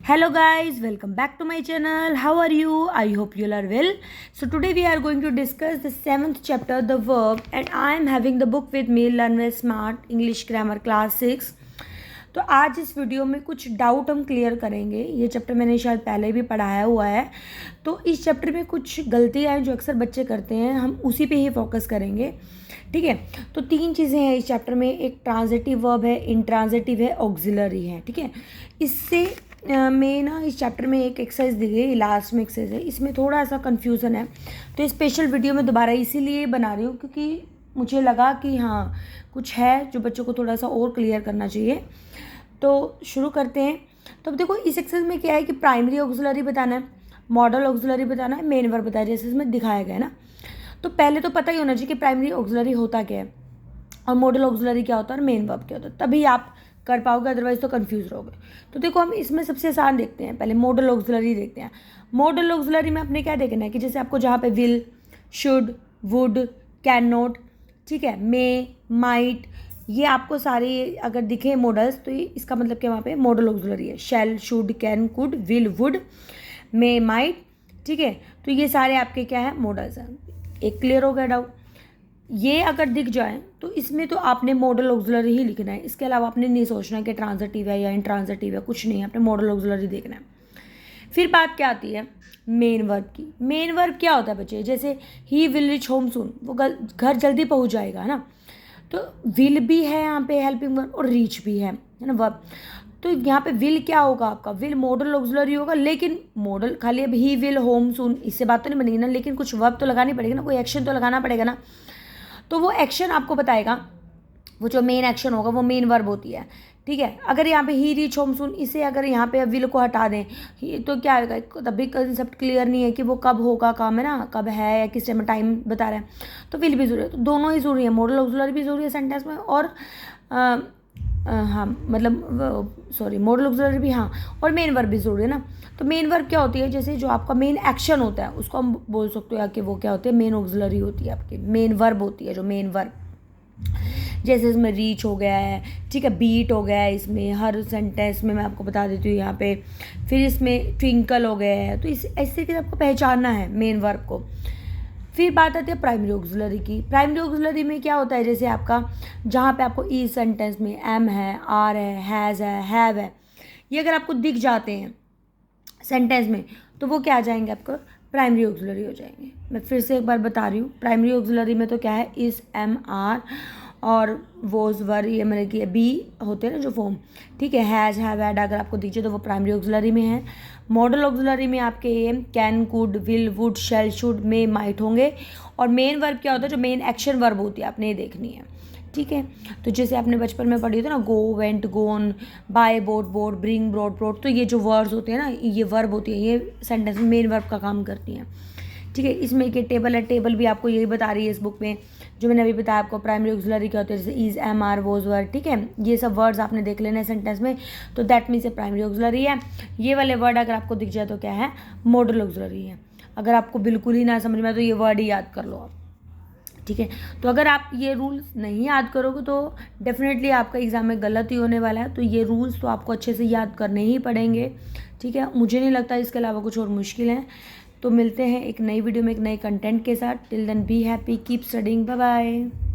Hello guys, welcome back to my channel. How are you? I hope you all are well. So today we are going to discuss the 7th chapter, the verb, and I am having the book with me, Learn Well Smart English Grammar Class 6. तो आज इस video में कुछ doubt हम clear करेंगे. ये chapter मैंने शायद पहले भी पढ़ाया हुआ है. तो इस चैप्टर में कुछ गलतियाँ हैं जो अक्सर बच्चे करते हैं, हम उसी पे ही फोकस करेंगे. ठीक है. तो 3 चीज़ें हैं इस चैप्टर में. एक ट्रांजिटिव वर्ब है, इंट्रांजिटिव है, ऑक्सिलरी है. ठीक है. इससे में ना इस चैप्टर में एक एक्सरसाइज दी गई, लास्ट में एक्सरसाइज है, इसमें थोड़ा सा कन्फ्यूज़न है. तो स्पेशल वीडियो में दोबारा इसीलिए बना रही हूँ क्योंकि मुझे लगा कि हाँ कुछ है जो बच्चों को थोड़ा सा और क्लियर करना चाहिए. तो शुरू करते हैं. तो अब देखो इस एक्सरसाइज में क्या है कि प्राइमरी ऑक्सिलरी बताना है, मॉडल ऑक्सिलरी बताना है, मेन वर्ब बताया जैसे इसमें दिखाया गया है ना. तो पहले तो पता ही होना चाहिए कि प्राइमरी ऑक्सिलरी होता क्या है और मॉडल ऑक्सिलरी क्या होता है और मेन वर्ब क्या होता है, तभी आप कर पाओगे, अदरवाइज तो कंफ्यूज रहोगे. तो देखो हम इसमें सबसे आसान देखते हैं, पहले मॉडल ऑक्सिलरी देखते हैं. मॉडल ऑक्सिलरी में आपने क्या देखना है कि जैसे आपको जहाँ पे will, should, would, can not, ठीक है, मे, माइट, ये आपको सारे अगर दिखे मॉडल्स तो ये इसका मतलब क्या वहाँ पे मॉडल ऑक्सिलरी है. Shall, should, can, could, will, would, may, might. ठीक है. तो ये सारे आपके क्या है मॉडल्स हैं. एक क्लियर हो गया डाउट. ये अगर दिख जाए तो इसमें तो आपने मॉडल ऑक्सिलरी ही लिखना है. इसके अलावा आपने नहीं सोचना कि ट्रांजिटिव है या इंट्रांजिटिव है, कुछ नहीं है, आपने मॉडल ऑक्सिलरी देखना है. फिर बात क्या आती है मेन वर्ब की. मेन वर्ब क्या होता है बच्चे, जैसे he will rich home soon, वो घर जल्दी पहुंच जाएगा, है ना. तो विल भी है यहाँ पे हेल्पिंग वर्ब और रीच भी है ना वर्ब. तो यहाँ पे विल क्या होगा आपका, विल मॉडल ऑक्सिलरी होगा, लेकिन मॉडल खाली अब ही विल होम सून इससे बात तो नहीं बनेगी ना, लेकिन कुछ वर्ब तो लगानी पड़ेगी ना, कोई एक्शन तो लगाना पड़ेगा ना. तो वो एक्शन आपको बताएगा, वो जो मेन एक्शन होगा वो मेन वर्ब होती है. ठीक है. अगर यहाँ पे ही रीच होम सून, इसे अगर यहाँ पे विल को हटा दें तो क्या होगा, तभी कंसेप्ट क्लियर नहीं है कि वो कब होगा काम, है ना, कब है या किस टाइम में टाइम बता रहा है. तो विल भी जरूरी है. तो दोनों ही जरूरी है, मॉडल ऑक्सिलरी भी जरूरी है सेंटेंस में और हाँ मतलब सॉरी मॉडल ऑक्सिलरी भी, हाँ, और मेन वर्ब भी जरूरी है ना. तो मेन वर्ब क्या होती है, जैसे जो आपका मेन एक्शन होता है उसको हम बोल सकते हो कि वो क्या होती है, मेन ऑक्सिलरी होती है आपकी, मेन वर्ब होती है जो मेन वर्ब. जैसे इसमें रीच हो गया है, ठीक है, बीट हो गया है, इसमें हर सेंटेंस में मैं आपको बता देती हूँ यहाँ पे. फिर इसमें ट्विंकल हो गया है. तो इस ऐसे तरीके से आपको पहचानना है मेन वर्ब को. फिर बात आती है प्राइमरी ऑक्सिलरी की. प्राइमरी ऑक्सिलरी में क्या होता है, जैसे आपका जहाँ पे आपको ई सेंटेंस में एम है, आर है, हैज़ है, हैव है, ये अगर आपको दिख जाते हैं सेंटेंस में तो वो क्या आ जाएंगे, आपको प्राइमरी ऑक्सिलरी हो जाएंगे. मैं फिर से एक बार बता रही हूँ, प्राइमरी ऑक्सिलरी में तो क्या है, इस, एम, आर और वोज, वर, ये मतलब कि बी होते हैं ना जो फॉर्म. ठीक है. हैज़, हैव, हैड अगर आपको दिख जाए तो वो प्राइमरी ऑक्सिलरी में है. मॉडल ऑक्सिलरी में आपके can, could, will, would, shall, should, may, might होंगे. और मेन वर्ब क्या होता है, जो मेन एक्शन वर्ब होती है, आपने ये देखनी है. ठीक है. तो जैसे आपने बचपन में पढ़ी थी ना, go, went, gone, buy, bought, bought, bring, brought, brought, तो ये जो वर्ड्स होते हैं ना, ये वर्ब होती है, ये सेंटेंस में मेन वर्ब का काम करती हैं. ठीक है. इसमें एक टेबल है, टेबल भी आपको यही बता रही है इस बुक में, जो मैंने अभी बताया आपको. प्राइमरी ऑक्सिलरी क्या होती है, जैसे इज, एम, आर, वोज, वर. ठीक है. ये सब वर्ड्स आपने देख लेना है सेंटेंस में, तो दैट मीन्स प्राइमरी ऑक्सिलरी है. ये वाले वर्ड अगर आपको दिख जाए तो क्या है, मॉडल ऑक्सिलरी है. अगर आपको बिल्कुल ही ना समझ में आए तो ये वर्ड ही याद कर लो आप. ठीक है. तो अगर आप ये रूल्स नहीं याद करोगे तो डेफिनेटली आपका एग्ज़ाम में गलत ही होने वाला है. तो ये रूल्स तो आपको अच्छे से याद करने ही पड़ेंगे. ठीक है. मुझे नहीं लगता इसके अलावा कुछ और मुश्किल है. तो मिलते हैं एक नई वीडियो में एक नए कंटेंट के साथ. Till then be happy, keep studying, bye bye.